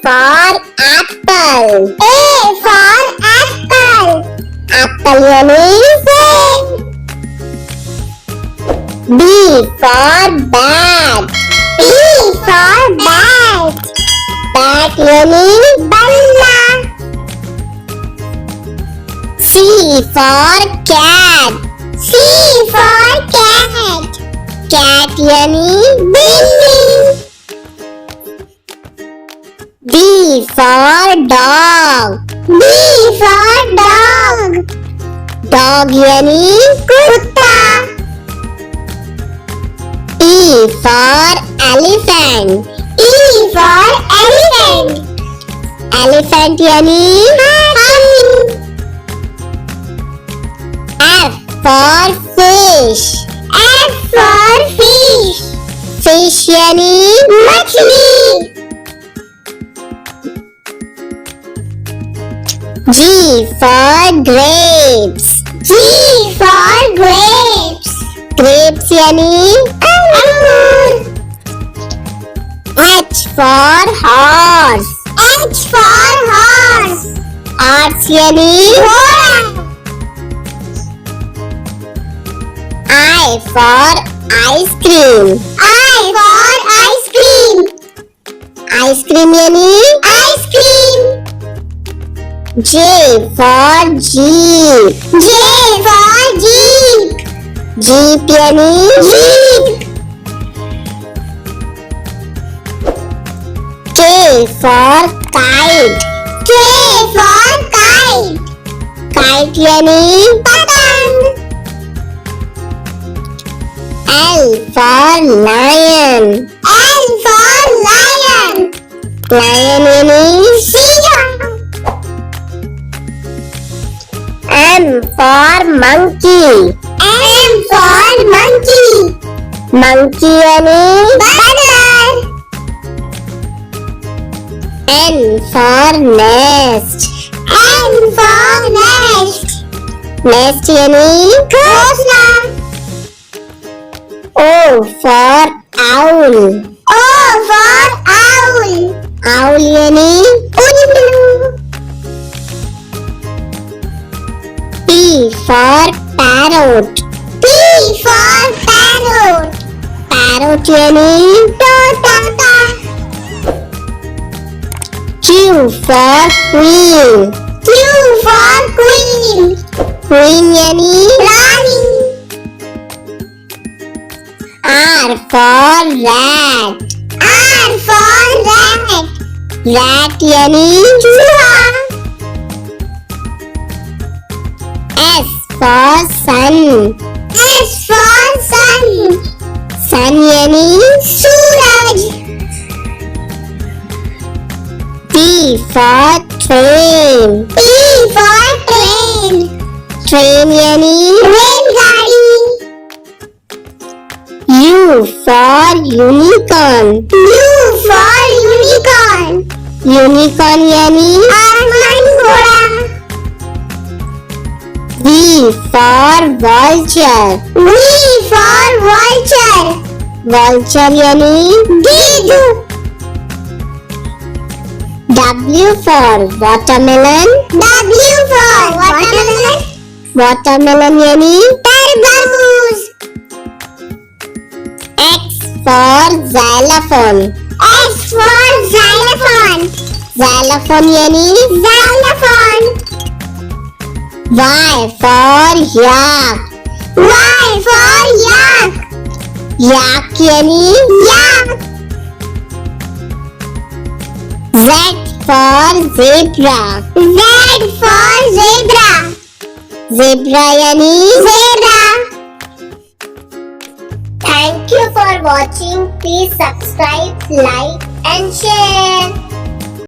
for apple. A for apple. Apple यानी सेब. B for bat. B for bat. Bat यानी बल्ला. C for cat. C for cat. Cat यानी बिल्ली. D for dog. D for dog. Dog यानी कुत्ता. E for elephant. E for elephant. Elephant यानी हाथी. F for fish. F for fish. Fish यानी मछली. G for grapes. G for grapes. Grapes यानी अंगूर. H for horse. H for horse. Horse यानी घोड़ा. I for ice cream. I for ice cream. Ice cream यानी ice cream. J for jeep. J for jeep. Jeep यानी jeep. K for kite. K for kite. Kite यानी पतंग. L for lion. L for lion. Lion यानी शेर. M for monkey. M for monkey. Monkey यानी बंदर. N for nest. N for nest. Nest यानी घोंसला. O for owl. O for owl. Owl यानी उल्लू. P for parrot. P for parrot. Parrot यानी तोता. Q for queen. Q for queen. Queen यानी रानी. R for rat. R for rat. Rat यानी चूहा. S for sun. S for sun. Sun यानी सूरज. T for train. T for train. Train यानी रेलगाड़ी. U for unicorn. U for unicorn. Unicorn यानी आसमान घोड़ा. V for vulture. V for vulture. Vulture यानी गिद्ध. W for watermelon. W for watermelon. Watermelon यानी तरबूज. X for xylophone. X for xylophone. Xylophone यानी xylophone. Y for yak. Y for yak. Yak यानी yak. Z for zebra. Z for zebra. Zebra यानी zebra. Thank you for watching. Please subscribe, like and share.